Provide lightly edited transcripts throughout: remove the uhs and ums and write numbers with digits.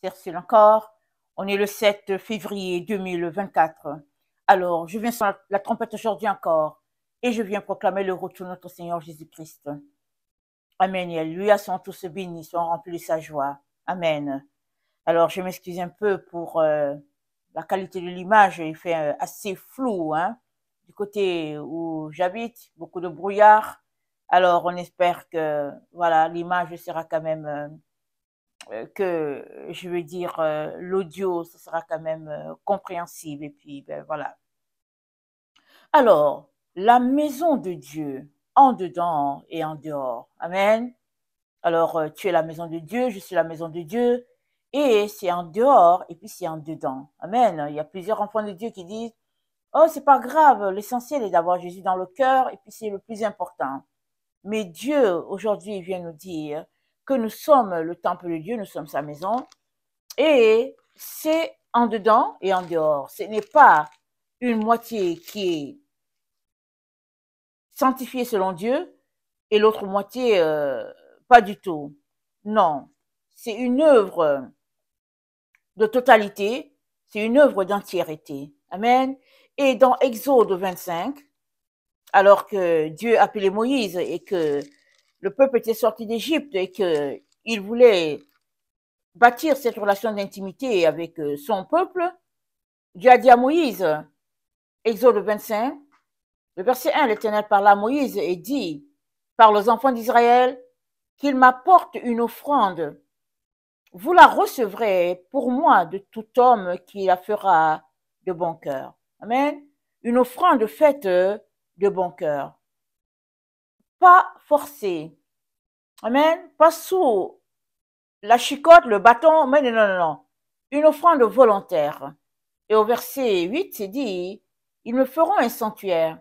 Tercile encore. On est le 7 février 2024. Alors, je viens sur la trompette aujourd'hui encore et je viens proclamer le retour de notre Seigneur Jésus-Christ. Amen. Et lui à son tous bénis, sont remplis de sa joie. Amen. Alors, je m'excuse un peu pour la qualité de l'image. Il fait assez flou, hein, du côté où j'habite, beaucoup de brouillard. Alors, on espère que, voilà, l'image sera quand même, que, je veux dire, l'audio, ce sera quand même compréhensible. Et puis, ben voilà. Alors, la maison de Dieu, en dedans et en dehors. Amen. Alors, tu es la maison de Dieu, je suis la maison de Dieu. Et c'est en dehors et puis c'est en dedans. Amen. Il y a plusieurs enfants de Dieu qui disent, oh, c'est pas grave, l'essentiel est d'avoir Jésus dans le cœur et puis c'est le plus important. Mais Dieu, aujourd'hui, vient nous dire que nous sommes le temple de Dieu, nous sommes sa maison. Et c'est en dedans et en dehors. Ce n'est pas une moitié qui est sanctifiée selon Dieu et l'autre moitié, pas du tout. Non, c'est une œuvre de totalité, c'est une œuvre d'entièreté. Amen. Et dans Exode 25, alors que Dieu appelait Moïse et que le peuple était sorti d'Égypte et qu'il voulait bâtir cette relation d'intimité avec son peuple, Dieu a dit à Moïse, Exode 25, le verset 1, l'Éternel parla à Moïse et dit, par aux enfants d'Israël, qu'il m'apporte une offrande. Vous la recevrez pour moi de tout homme qui la fera de bon cœur. Amen. Une offrande faite de bon cœur. Pas forcée. Amen. Pas sous la chicotte, le bâton. Mais non. Une offrande volontaire. Et au verset 8, c'est dit, ils me feront un sanctuaire.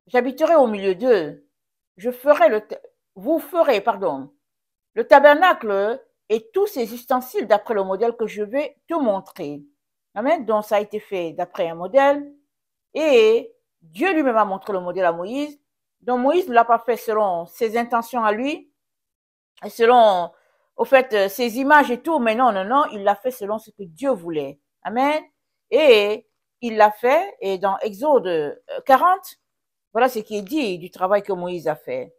J'habiterai au milieu d'eux. Vous ferez, le tabernacle et tous ses ustensiles d'après le modèle que je vais te montrer. Amen. Donc, ça a été fait d'après un modèle. Et Dieu lui-même a montré le modèle à Moïse. Donc, Moïse ne l'a pas fait selon ses intentions à lui, et selon, au fait, ses images et tout. Mais non, il l'a fait selon ce que Dieu voulait. Amen. Et il l'a fait. Et dans Exode 40, voilà ce qui est dit du travail que Moïse a fait.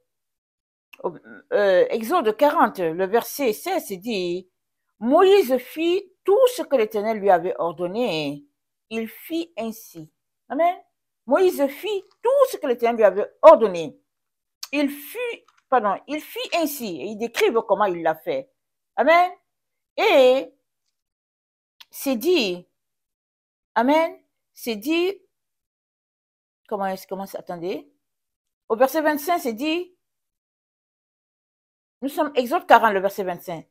Exode 40, le verset 16 dit, Moïse fit tout ce que l'Éternel lui avait ordonné. Il fit ainsi. Amen. Moïse fit tout ce que l'Éternel lui avait ordonné. Il fit ainsi. Et il décrive comment il l'a fait. Amen. Et c'est dit, amen, c'est dit, attendez. Au verset 25, c'est dit, nous sommes Exode 40, le verset 25.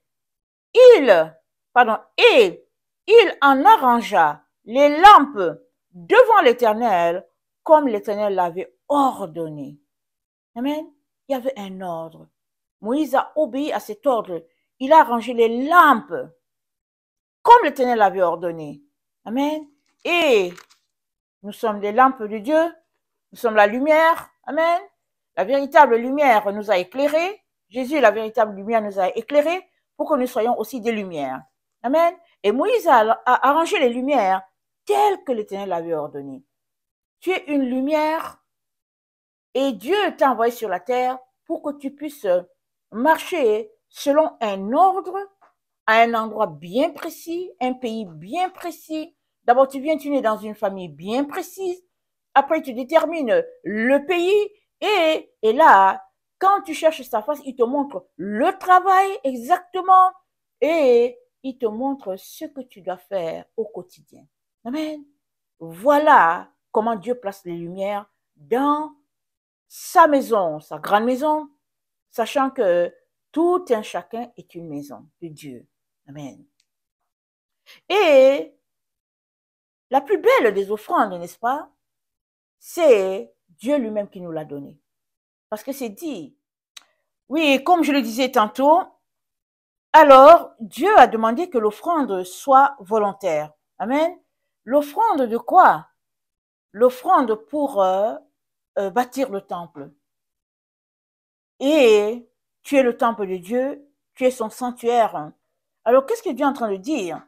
Et il en arrangea les lampes devant l'Éternel comme l'Éternel l'avait ordonné. Amen. Il y avait un ordre. Moïse a obéi à cet ordre. Il a arrangé les lampes comme l'Éternel l'avait ordonné. Amen. Et nous sommes les lampes de Dieu. Nous sommes la lumière. Amen. La véritable lumière nous a éclairés. Jésus, la véritable lumière, nous a éclairés pour que nous soyons aussi des lumières. Amen. Et Moïse a arrangé les lumières telles que l'Éternel l'avait ordonné. Tu es une lumière et Dieu t'a envoyé sur la terre pour que tu puisses marcher selon un ordre, à un endroit bien précis, un pays bien précis. D'abord, tu nais dans une famille bien précise. Après, tu détermines le pays et là, quand tu cherches sa face, il te montre le travail exactement et il te montre ce que tu dois faire au quotidien. Amen. Voilà comment Dieu place les lumières dans sa maison, sa grande maison, sachant que tout un chacun est une maison de Dieu. Amen. Et la plus belle des offrandes, n'est-ce pas? C'est Dieu lui-même qui nous l'a donné. Parce que c'est dit. Oui, comme je le disais tantôt, alors Dieu a demandé que l'offrande soit volontaire. Amen. L'offrande de quoi? L'offrande pour bâtir le temple. Et tu es le temple de Dieu, tu es son sanctuaire. Alors, qu'est-ce que Dieu est en train de dire?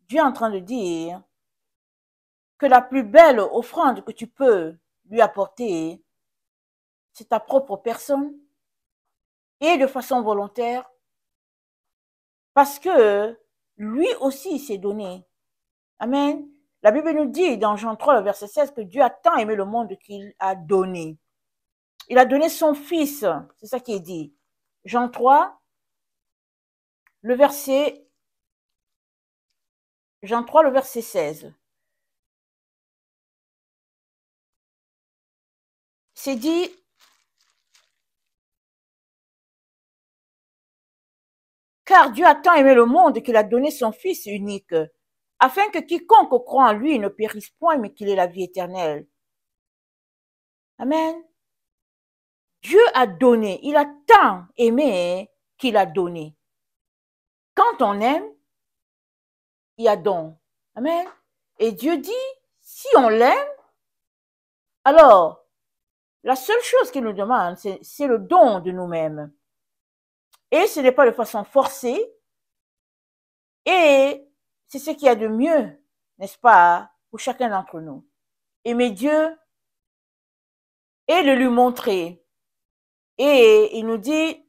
Dieu est en train de dire que la plus belle offrande que tu peux lui apporter, c'est ta propre personne et de façon volontaire, parce que lui aussi s'est donné. Amen. La Bible nous dit dans Jean 3, le verset 16, que Dieu a tant aimé le monde qu'il a donné. Il a donné son Fils, c'est ça qui est dit. Jean 3, le verset, Jean 3, le verset 16. C'est dit, car Dieu a tant aimé le monde qu'il a donné son Fils unique, afin que quiconque croit en lui ne périsse point, mais qu'il ait la vie éternelle. Amen. Dieu a donné, il a tant aimé qu'il a donné. Quand on aime, il y a don. Amen. Et Dieu dit, si on l'aime, alors, la seule chose qu'il nous demande, c'est le don de nous-mêmes. Et ce n'est pas de façon forcée. Et c'est ce qu'il y a de mieux, n'est-ce pas, pour chacun d'entre nous. Aimer Dieu et de lui montrer. Et il nous dit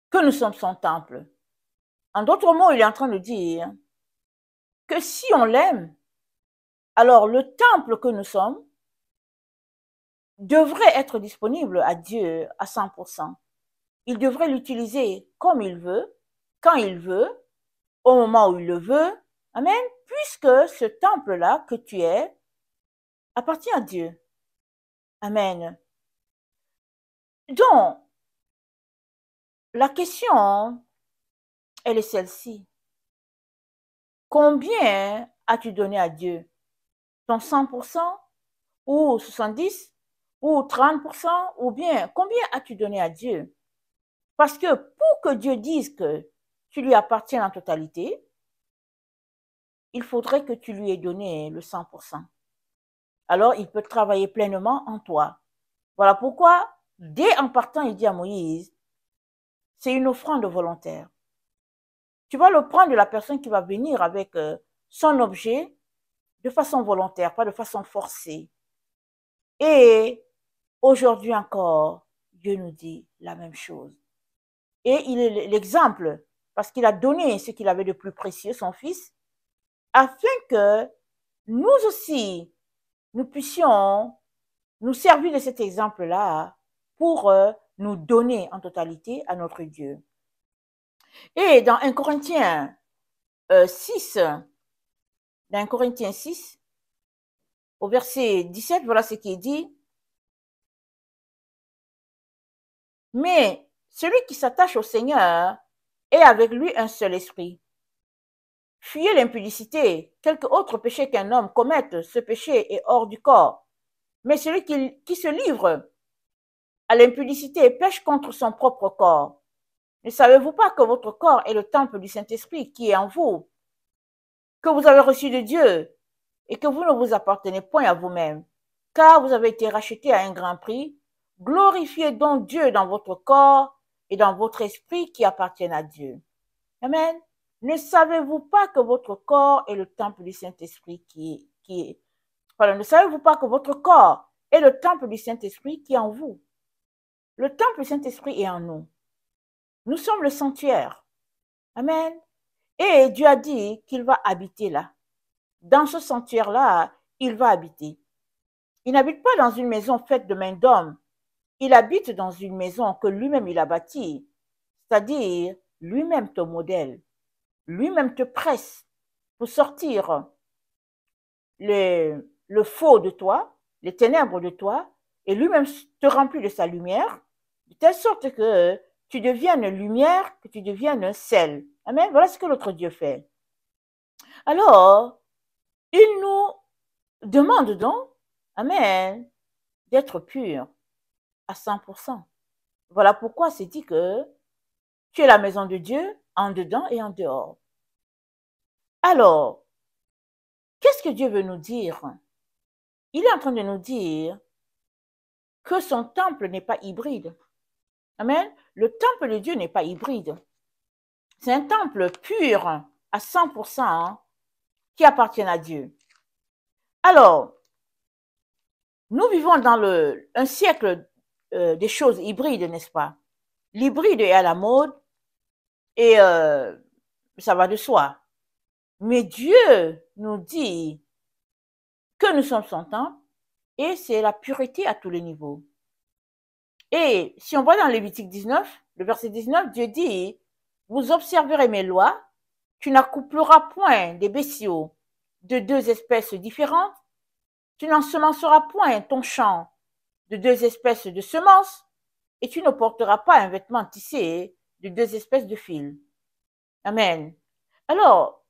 que nous sommes son temple. En d'autres mots, il est en train de dire que si on l'aime, alors le temple que nous sommes devrait être disponible à Dieu à 100%. Il devrait l'utiliser comme il veut, quand il veut, au moment où il le veut. Amen. Puisque ce temple-là que tu es appartient à Dieu. Amen. Donc, la question, elle est celle-ci. Combien as-tu donné à Dieu? Ton 100% ou 70% ou 30% ou bien combien as-tu donné à Dieu? Parce que pour que Dieu dise que tu lui appartiens en totalité, il faudrait que tu lui aies donné le 100%. Alors, il peut travailler pleinement en toi. Voilà pourquoi, dès en partant, il dit à Moïse, c'est une offrande volontaire. Tu vas le prendre de la personne qui va venir avec son objet de façon volontaire, pas de façon forcée. Et aujourd'hui encore, Dieu nous dit la même chose. Et il est l'exemple, parce qu'il a donné ce qu'il avait de plus précieux, son Fils, afin que nous aussi, nous puissions nous servir de cet exemple-là pour nous donner en totalité à notre Dieu. Et dans 1 Corinthiens 6, dans 1 Corinthiens 6, au verset 17, voilà ce qui est dit. Mais celui qui s'attache au Seigneur est avec lui un seul esprit. Fuyez l'impudicité. Quelque autre péché qu'un homme commette, ce péché est hors du corps. Mais celui qui se livre à l'impudicité pêche contre son propre corps. Ne savez-vous pas que votre corps est le temple du Saint-Esprit qui est en vous, que vous avez reçu de Dieu et que vous ne vous appartenez point à vous-même, car vous avez été rachetés à un grand prix? Glorifiez donc Dieu dans votre corps et dans votre esprit qui appartiennent à Dieu. Amen. Ne savez-vous pas que votre corps est le temple du Saint-Esprit ne savez-vous pas que votre corps est le temple du Saint-Esprit qui est en vous? Le temple du Saint-Esprit est en nous. Nous sommes le sanctuaire. Amen. Et Dieu a dit qu'il va habiter là. Dans ce sanctuaire-là, il va habiter. Il n'habite pas dans une maison faite de main d'homme. Il habite dans une maison que lui-même il a bâtie. C'est-à-dire, lui-même te modèle. Lui-même te presse pour sortir le faux de toi, les ténèbres de toi, et lui-même te remplit de sa lumière, de telle sorte que tu deviennes lumière, que tu deviennes sel. Amen. Voilà ce que notre Dieu fait. Alors, il nous demande donc, amen, d'être pur à 100%. Voilà pourquoi c'est dit que tu es la maison de Dieu en dedans et en dehors. Alors, qu'est-ce que Dieu veut nous dire? Il est en train de nous dire que son temple n'est pas hybride. Amen. Le temple de Dieu n'est pas hybride. C'est un temple pur à 100% qui appartient à Dieu. Alors, nous vivons dans un siècle des choses hybrides, n'est-ce pas? L'hybride est à la mode et ça va de soi. Mais Dieu nous dit que nous sommes son temple et c'est la pureté à tous les niveaux. Et si on va dans Lévitique 19, le verset 19, Dieu dit, vous observerez mes lois, tu n'accoupleras point des bestiaux de deux espèces différentes, tu n'ensemenceras point ton champ de deux espèces de semences, et tu ne porteras pas un vêtement tissé de deux espèces de fils. Amen. Alors,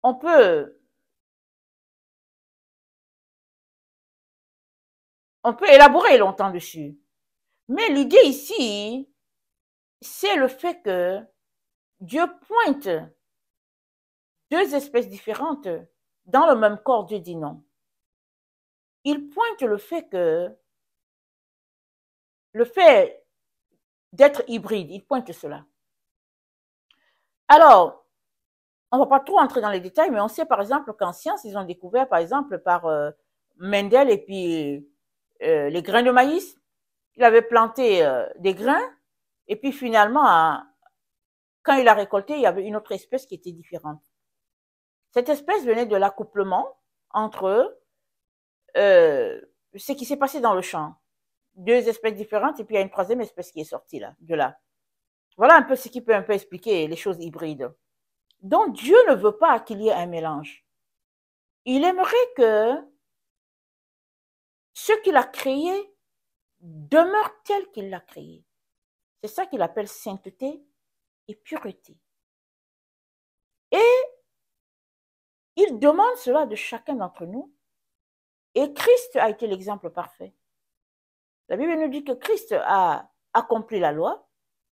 on peut élaborer longtemps dessus. Mais l'idée ici, c'est le fait que Dieu pointe deux espèces différentes dans le même corps. Dieu dit non. Il pointe le fait d'être hybride, il pointe cela. Alors, on ne va pas trop entrer dans les détails, mais on sait par exemple qu'en science, ils ont découvert par exemple par Mendel et puis les grains de maïs. Il avait planté des grains et puis finalement, quand il a récolté, il y avait une autre espèce qui était différente. Cette espèce venait de l'accouplement entre ce qui s'est passé dans le champ. Deux espèces différentes et puis il y a une troisième espèce qui est sortie là, de là. Voilà un peu ce qui peut un peu expliquer les choses hybrides. Donc Dieu ne veut pas qu'il y ait un mélange. Il aimerait que ce qu'il a créé demeure tel qu'il l'a créé. C'est ça qu'il appelle sainteté et pureté. Et il demande cela de chacun d'entre nous. Et Christ a été l'exemple parfait. La Bible nous dit que Christ a accompli la loi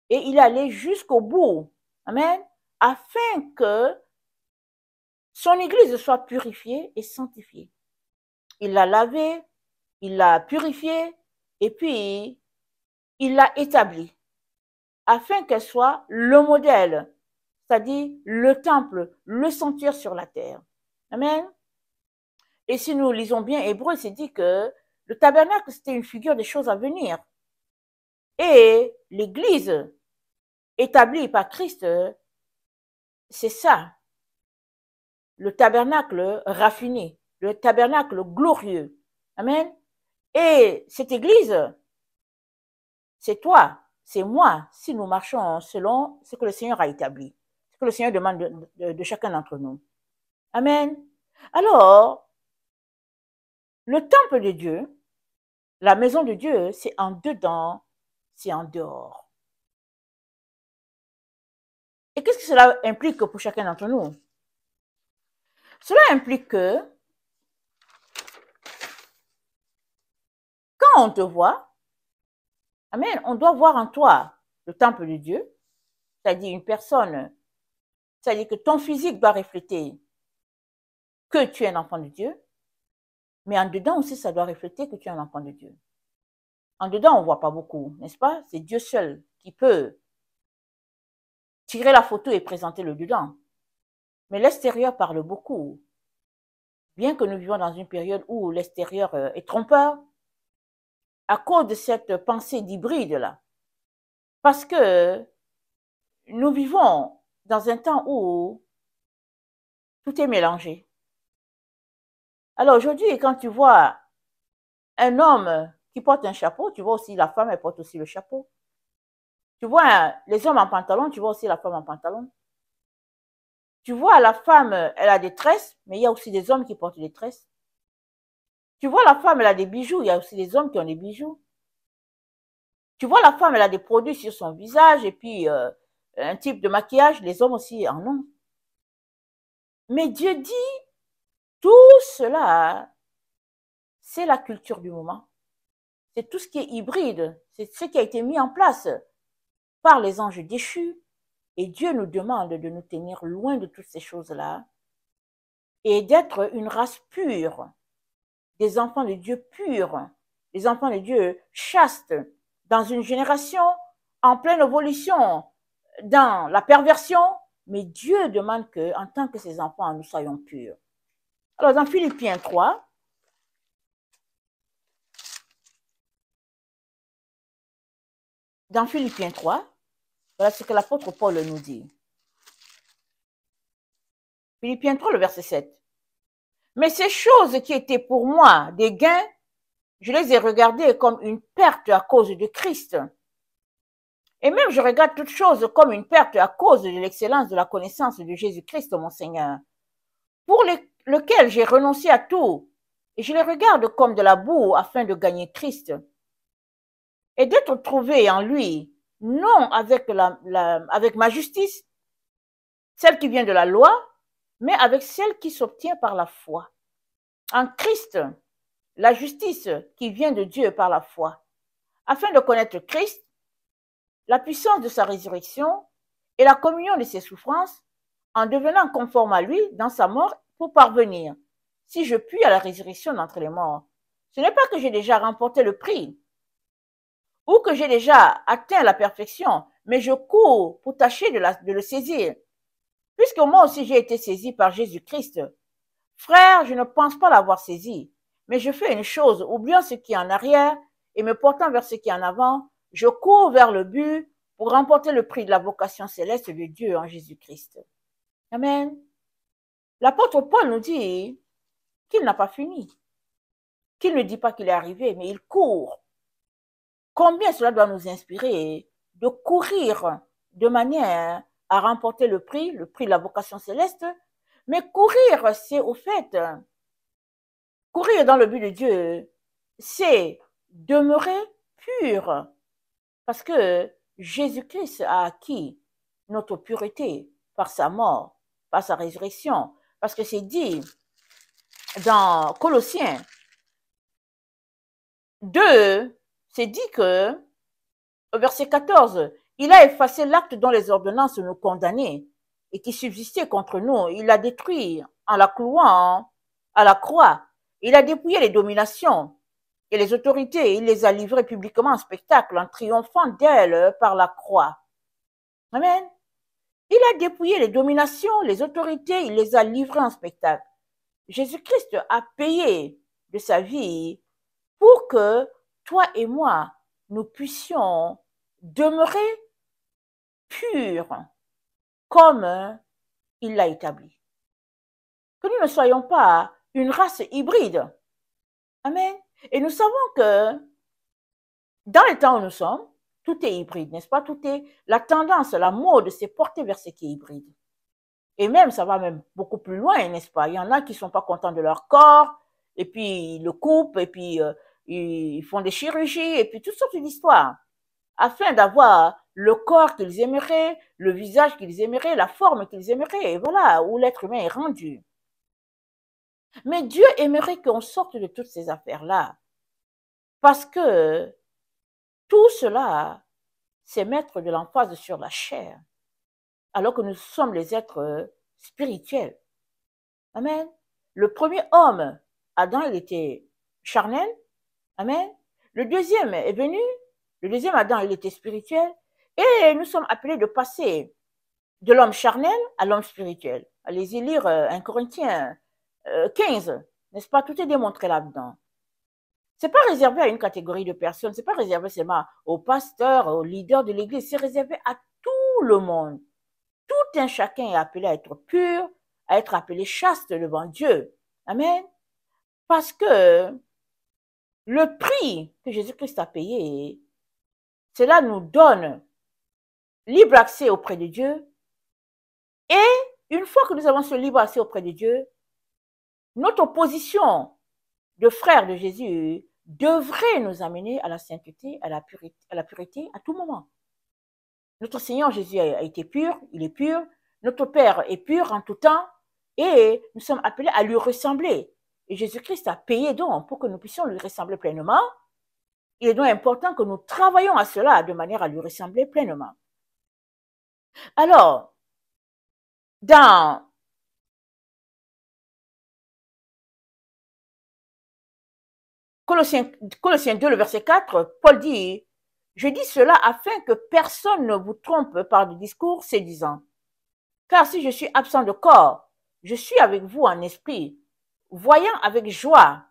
et il est allé jusqu'au bout. Amen. Afin que son Église soit purifiée et sanctifiée. Il l'a lavée, il l'a purifiée et puis il l'a établie afin qu'elle soit le modèle, c'est-à-dire le temple, le sanctuaire sur la terre. Amen. Et si nous lisons bien Hébreu, c'est dit que le tabernacle, c'était une figure des choses à venir. Et l'Église établie par Christ, c'est ça, le tabernacle raffiné, le tabernacle glorieux. Amen. Et cette Église, c'est toi, c'est moi, si nous marchons selon ce que le Seigneur a établi, ce que le Seigneur demande de chacun d'entre nous. Amen. Alors, le temple de Dieu, la maison de Dieu, c'est en dedans, c'est en dehors. Et qu'est-ce que cela implique pour chacun d'entre nous? Cela implique que quand on te voit, amen, on doit voir en toi le temple de Dieu, c'est-à-dire une personne, c'est-à-dire que ton physique doit refléter que tu es un enfant de Dieu, mais en dedans aussi, ça doit refléter que tu es un enfant de Dieu. En dedans, on ne voit pas beaucoup, n'est-ce pas? C'est Dieu seul qui peut tirer la photo et présenter le dedans. Mais l'extérieur parle beaucoup. Bien que nous vivons dans une période où l'extérieur est trompeur, à cause de cette pensée d'hybride-là, parce que nous vivons dans un temps où tout est mélangé. Alors aujourd'hui, quand tu vois un homme qui porte un chapeau, tu vois aussi la femme, elle porte aussi le chapeau. Tu vois les hommes en pantalon, tu vois aussi la femme en pantalon. Tu vois la femme, elle a des tresses, mais il y a aussi des hommes qui portent des tresses. Tu vois la femme, elle a des bijoux, il y a aussi des hommes qui ont des bijoux. Tu vois la femme, elle a des produits sur son visage et puis un type de maquillage, les hommes aussi en ont. Mais Dieu dit, tout cela, c'est la culture du moment. C'est tout ce qui est hybride, c'est ce qui a été mis en place par les anges déchus. Et Dieu nous demande de nous tenir loin de toutes ces choses-là et d'être une race pure, des enfants de Dieu purs, des enfants de Dieu chastes, dans une génération en pleine évolution, dans la perversion, mais Dieu demande que, en tant que ses enfants, nous soyons purs. Alors, dans Philippiens 3, voilà ce que l'apôtre Paul nous dit. Philippiens 3, le verset 7. Mais ces choses qui étaient pour moi des gains, je les ai regardées comme une perte à cause de Christ. Et même je regarde toutes choses comme une perte à cause de l'excellence de la connaissance de Jésus-Christ, mon Seigneur, pour lequel j'ai renoncé à tout, et je les regarde comme de la boue afin de gagner Christ, et d'être trouvé en lui, non avec, avec ma justice, celle qui vient de la loi, mais avec celle qui s'obtient par la foi. En Christ, la justice qui vient de Dieu par la foi, afin de connaître Christ, la puissance de sa résurrection et la communion de ses souffrances, en devenant conforme à lui dans sa mort pour parvenir, si je puis, à la résurrection d'entre les morts. Ce n'est pas que j'ai déjà remporté le prix ou que j'ai déjà atteint la perfection, mais je cours pour tâcher de le saisir, puisque moi aussi j'ai été saisi par Jésus-Christ. Frère, je ne pense pas l'avoir saisi, mais je fais une chose, oubliant ce qui est en arrière et me portant vers ce qui est en avant, je cours vers le but pour remporter le prix de la vocation céleste de Dieu en Jésus-Christ. Amen. L'apôtre Paul nous dit qu'il n'a pas fini, qu'il ne dit pas qu'il est arrivé, mais il court. Combien cela doit nous inspirer de courir de manière à remporter le prix de la vocation céleste, mais courir, c'est au fait, courir dans le but de Dieu, c'est demeurer pur, parce que Jésus-Christ a acquis notre pureté par sa mort, par sa résurrection, parce que c'est dit dans Colossiens 2, c'est dit que, au verset 14, il a effacé l'acte dont les ordonnances nous condamnaient et qui subsistait contre nous. Il l'a détruit en la clouant à la croix. Il a dépouillé les dominations et les autorités. Il les a livrées publiquement en spectacle en triomphant d'elles par la croix. Amen. Il a dépouillé les dominations, les autorités, il les a livrées en spectacle. Jésus-Christ a payé de sa vie pour que toi et moi, nous puissions demeurer purs comme il l'a établi. Que nous ne soyons pas une race hybride. Amen. Et nous savons que dans les temps où nous sommes, tout est hybride, n'est-ce pas? Tout est, la tendance, la mode s'est portée vers ce qui est hybride. Et même, ça va même beaucoup plus loin, n'est-ce pas? Il y en a qui ne sont pas contents de leur corps, et puis ils le coupent, et puis ils font des chirurgies, et puis toutes sortes d'histoires, afin d'avoir le corps qu'ils aimeraient, le visage qu'ils aimeraient, la forme qu'ils aimeraient, et voilà, où l'être humain est rendu. Mais Dieu aimerait qu'on sorte de toutes ces affaires-là, parce que tout cela, c'est mettre de l'emphase sur la chair, alors que nous sommes les êtres spirituels. Amen. Le premier homme, Adam, il était charnel. Amen. Le deuxième est venu. Le deuxième Adam, il était spirituel. Et nous sommes appelés de passer de l'homme charnel à l'homme spirituel. Allez-y lire 1 Corinthiens 15. N'est-ce pas? Tout est démontré là-dedans. C'est pas réservé à une catégorie de personnes. C'est pas réservé seulement aux pasteurs, aux leaders de l'église. C'est réservé à tout le monde. Tout un chacun est appelé à être pur, à être appelé chaste devant Dieu. Amen. Parce que le prix que Jésus-Christ a payé, cela nous donne libre accès auprès de Dieu. Et une fois que nous avons ce libre accès auprès de Dieu, notre position de frère de Jésus devrait nous amener à la sainteté, à la pureté à tout moment. Notre Seigneur Jésus a été pur, il est pur. Notre Père est pur en tout temps et nous sommes appelés à lui ressembler. Et Jésus-Christ a payé donc pour que nous puissions lui ressembler pleinement. Il est donc important que nous travaillions à cela de manière à lui ressembler pleinement. Alors, dans Colossiens 2, le verset 4, Paul dit Je dis cela afin que personne ne vous trompe par des discours séduisants. Car si je suis absent de corps, je suis avec vous en esprit, voyant avec joie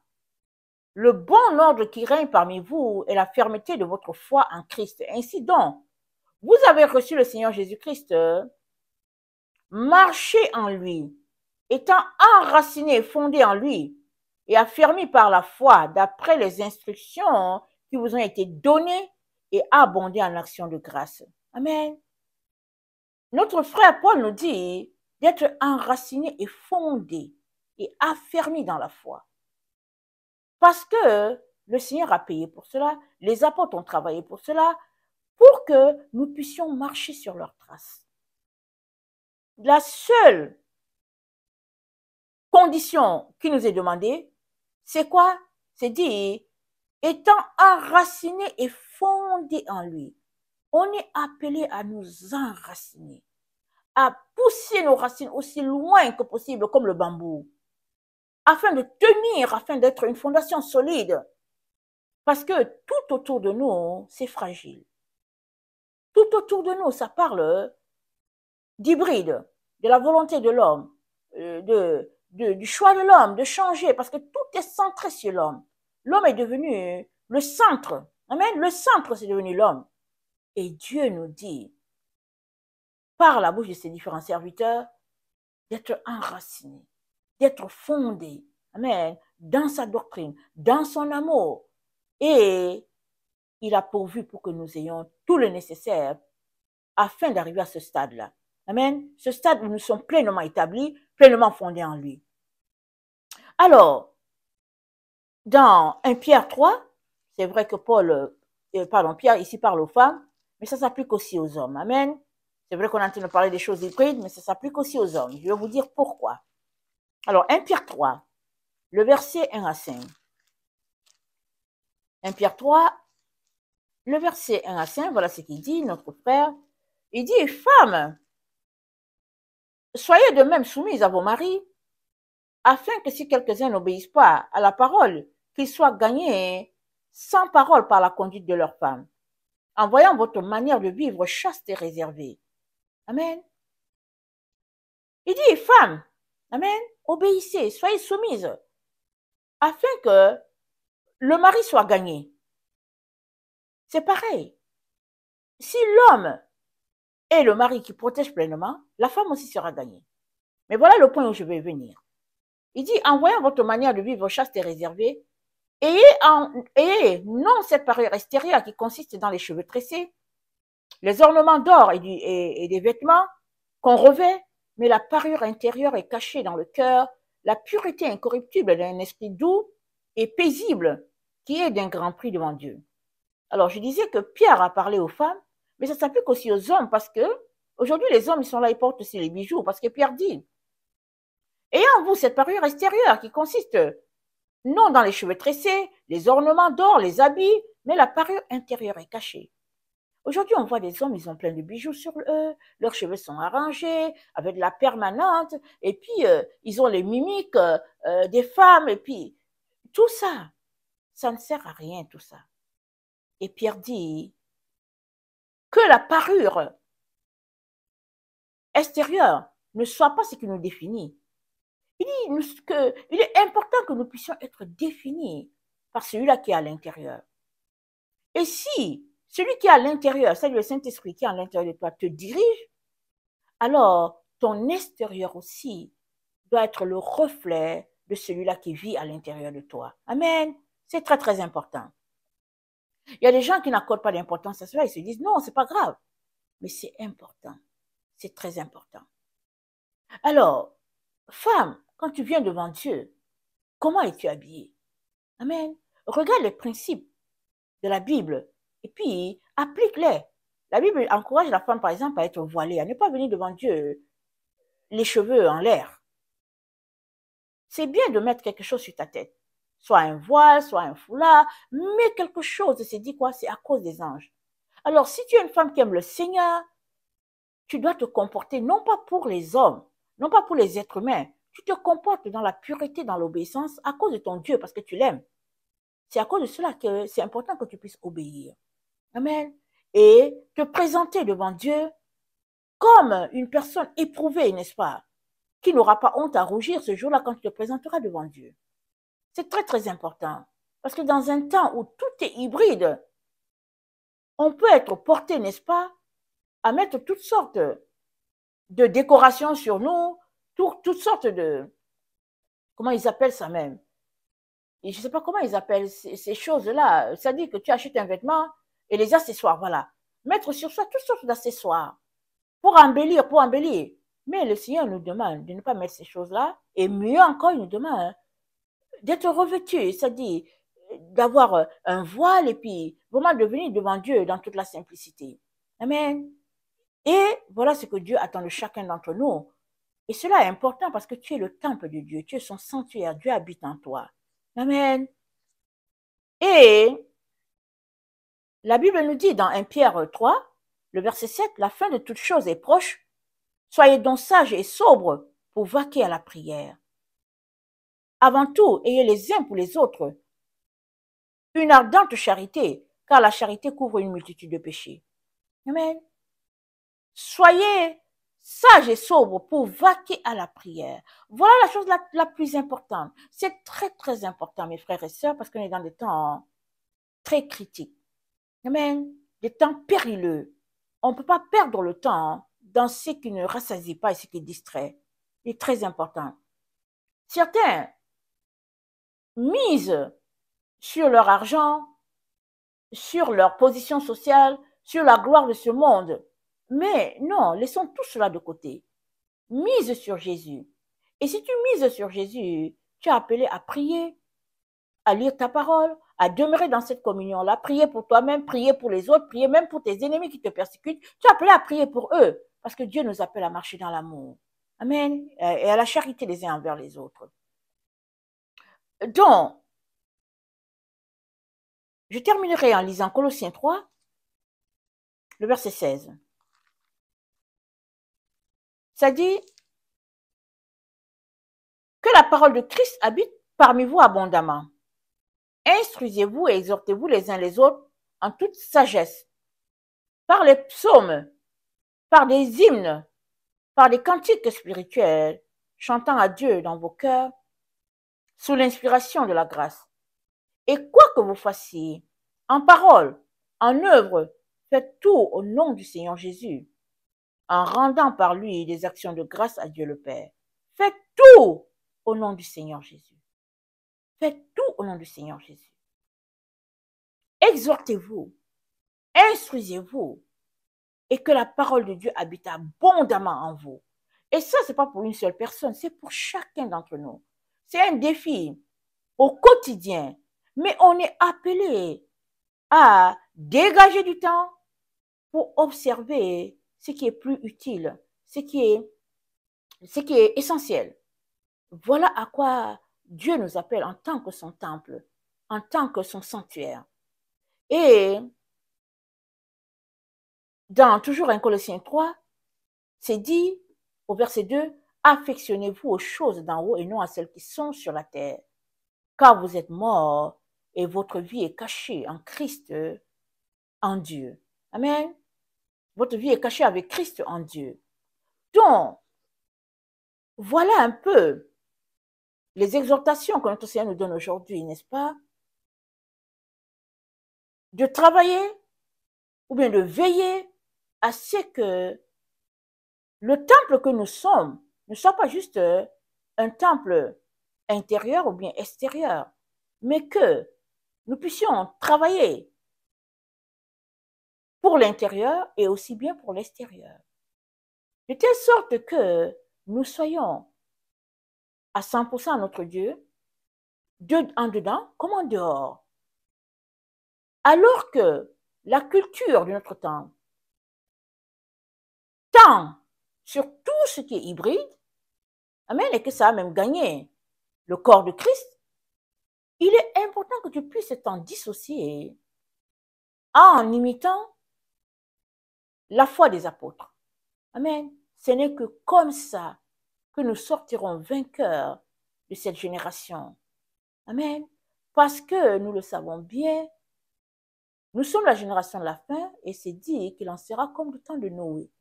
le bon ordre qui règne parmi vous et la fermeté de votre foi en Christ. Ainsi donc, vous avez reçu le Seigneur Jésus-Christ, marchez en lui, étant enraciné et fondé en lui, et affermi par la foi d'après les instructions qui vous ont été données et abondé en actions de grâce. Amen. Notre frère Paul nous dit d'être enraciné et fondé et affermi dans la foi. Parce que le Seigneur a payé pour cela, les apôtres ont travaillé pour cela, pour que nous puissions marcher sur leurs traces. La seule condition qui nous est demandée, c'est quoi? C'est dire, étant enraciné et fondé en lui, on est appelé à nous enraciner, à pousser nos racines aussi loin que possible, comme le bambou, afin de tenir, afin d'être une fondation solide. Parce que tout autour de nous, c'est fragile. Tout autour de nous, ça parle d'hybride, de la volonté de l'homme, du choix de l'homme, de changer, parce que tout est centré sur l'homme. L'homme est devenu le centre. Amen. Le centre, c'est devenu l'homme. Et Dieu nous dit, par la bouche de ses différents serviteurs, d'être enraciné, d'être fondé, amen, dans sa doctrine, dans son amour. Et il a pourvu pour que nous ayons tout le nécessaire afin d'arriver à ce stade-là. Amen. Ce stade où nous sommes pleinement établis, pleinement fondés en lui. Alors, dans 1 Pierre 3, c'est vrai que Pierre ici parle aux femmes, mais ça s'applique aussi aux hommes. Amen. C'est vrai qu'on est en train de parler des choses hybrides, mais ça s'applique aussi aux hommes. Je vais vous dire pourquoi. Alors, 1 Pierre 3, le verset 1 à 5. 1 Pierre 3, le verset 1 à 5, voilà ce qu'il dit, notre frère. Il dit, femmes, soyez de même soumises à vos maris, afin que si quelques-uns n'obéissent pas à la parole, qu'ils soient gagnés sans parole par la conduite de leurs femmes, en voyant votre manière de vivre chaste et réservée. Amen. Il dit, femmes, amen, obéissez, soyez soumises, afin que le mari soit gagné. C'est pareil. Si l'homme est le mari qui protège pleinement, la femme aussi sera gagnée. Mais voilà le point où je vais venir. Il dit, en voyant votre manière de vivre chaste et réservée, ayez non cette parure extérieure qui consiste dans les cheveux tressés, les ornements d'or et des vêtements qu'on revêt, mais la parure intérieure est cachée dans le cœur, la pureté incorruptible d'un esprit doux et paisible qui est d'un grand prix devant Dieu. Alors, je disais que Pierre a parlé aux femmes, mais ça s'applique aussi aux hommes parce que aujourd'hui, les hommes, ils sont là, ils portent aussi les bijoux parce que Pierre dit, ayez en vous cette parure extérieure qui consiste non dans les cheveux tressés, les ornements d'or, les habits, mais la parure intérieure est cachée. Aujourd'hui, on voit des hommes, ils ont plein de bijoux sur eux, leurs cheveux sont arrangés, avec de la permanente, et puis ils ont les mimiques des femmes, et puis tout ça, ça ne sert à rien, tout ça. Et Pierre dit que la parure extérieure ne soit pas ce qui nous définit. Il dit qu'il est important que nous puissions être définis par celui-là qui est à l'intérieur. Et si celui qui est à l'intérieur, c'est le Saint-Esprit qui est à l'intérieur de toi, te dirige, alors ton extérieur aussi doit être le reflet de celui-là qui vit à l'intérieur de toi. Amen. C'est très, très important. Il y a des gens qui n'accordent pas d'importance à cela, ils se disent non, c'est pas grave. Mais c'est important. C'est très important. Alors, femme, quand tu viens devant Dieu, comment es-tu habillée? Amen. Regarde les principes de la Bible et puis applique-les. La Bible encourage la femme, par exemple, à être voilée, à ne pas venir devant Dieu les cheveux en l'air. C'est bien de mettre quelque chose sur ta tête, soit un voile, soit un foulard, mais quelque chose, c'est dit quoi? C'est à cause des anges. Alors, si tu es une femme qui aime le Seigneur, tu dois te comporter non pas pour les hommes, non pas pour les êtres humains, tu te comportes dans la pureté, dans l'obéissance à cause de ton Dieu, parce que tu l'aimes. C'est à cause de cela que c'est important que tu puisses obéir. Amen. Et te présenter devant Dieu comme une personne éprouvée, n'est-ce pas? Qui n'aura pas honte à rougir ce jour-là quand tu te présenteras devant Dieu. C'est très, très important. Parce que dans un temps où tout est hybride, on peut être porté, n'est-ce pas, à mettre toutes sortes de décorations sur nous, toutes sortes de... Comment ils appellent ça même? Et je ne sais pas comment ils appellent ces choses-là. Ça dit que tu achètes un vêtement et les accessoires, voilà. Mettre sur soi toutes sortes d'accessoires pour embellir, pour embellir. Mais le Seigneur nous demande de ne pas mettre ces choses-là. Et mieux encore, il nous demande d'être revêtu, c'est-à-dire d'avoir un voile et puis vraiment de venir devant Dieu dans toute la simplicité. Amen. Et voilà ce que Dieu attend de chacun d'entre nous. Et cela est important parce que tu es le temple de Dieu, tu es son sanctuaire, Dieu habite en toi. Amen. Et la Bible nous dit dans 1 Pierre 3, le verset 7, la fin de toute chose est proche. Soyez donc sages et sobres pour vaquer à la prière. Avant tout, ayez les uns pour les autres une ardente charité, car la charité couvre une multitude de péchés. Amen. Soyez sages et sobres pour vaquer à la prière. Voilà la chose la plus importante. C'est très, très important, mes frères et sœurs, parce qu'on est dans des temps très critiques. Amen. Des temps périlleux. On ne peut pas perdre le temps dans ce qui ne rassasie pas et ce qui distrait. C'est très important. Certains misent sur leur argent, sur leur position sociale, sur la gloire de ce monde. Mais non, laissons tout cela de côté. Mise sur Jésus. Et si tu mises sur Jésus, tu es appelé à prier, à lire ta parole, à demeurer dans cette communion-là, prier pour toi-même, prier pour les autres, prier même pour tes ennemis qui te persécutent. Tu es appelé à prier pour eux, parce que Dieu nous appelle à marcher dans l'amour. Amen. Et à la charité les uns envers les autres. Donc, je terminerai en lisant Colossiens 3, le verset 16. Ça dit que la parole de Christ habite parmi vous abondamment. Instruisez-vous et exhortez-vous les uns les autres en toute sagesse, par les psaumes, par des hymnes, par des cantiques spirituels, chantant à Dieu dans vos cœurs, sous l'inspiration de la grâce. Et quoi que vous fassiez, en parole, en œuvre, faites tout au nom du Seigneur Jésus, en rendant par lui des actions de grâce à Dieu le Père. Faites tout au nom du Seigneur Jésus. Faites tout au nom du Seigneur Jésus. Exhortez-vous, instruisez-vous, et que la parole de Dieu habite abondamment en vous. Et ça, ce n'est pas pour une seule personne, c'est pour chacun d'entre nous. C'est un défi au quotidien, mais on est appelé à dégager du temps pour observer ce qui est plus utile, ce qui est essentiel. Voilà à quoi Dieu nous appelle en tant que son temple, en tant que son sanctuaire. Et dans toujours un Colossiens 3, c'est dit au verset 2, affectionnez-vous aux choses d'en haut et non à celles qui sont sur la terre, car vous êtes morts et votre vie est cachée en Christ, en Dieu. Amen. Votre vie est cachée avec Christ en Dieu. Donc, voilà un peu les exhortations que notre Seigneur nous donne aujourd'hui, n'est-ce pas? De travailler ou bien de veiller à ce que le temple que nous sommes ne soit pas juste un temple intérieur ou bien extérieur, mais que nous puissions travailler pour l'intérieur et aussi bien pour l'extérieur. De telle sorte que nous soyons à 100% notre Dieu, en dedans comme en dehors. Alors que la culture de notre temps tend sur tout ce qui est hybride, amen, et que ça a même gagné le corps de Christ, il est important que tu puisses t'en dissocier en imitant la foi des apôtres. Amen. Ce n'est que comme ça que nous sortirons vainqueurs de cette génération. Amen. Parce que nous le savons bien, Nous sommes la génération de la fin et c'est dit qu'il en sera comme le temps de Noé.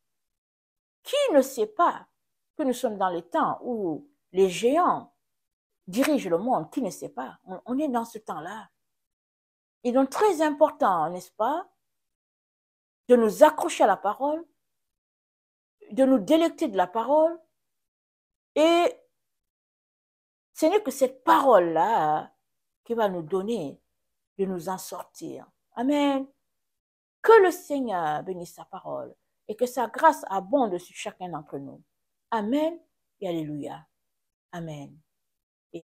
Qui ne sait pas que nous sommes dans les temps où les géants dirigent le monde? Qui ne sait pas? On est dans ce temps-là. Et donc, très important, n'est-ce pas, de nous accrocher à la parole, de nous délecter de la parole. Et ce n'est que cette parole-là qui va nous donner de nous en sortir. Amen. Que le Seigneur bénisse sa parole et que sa grâce abonde sur chacun d'entre nous. Amen et alléluia. Amen.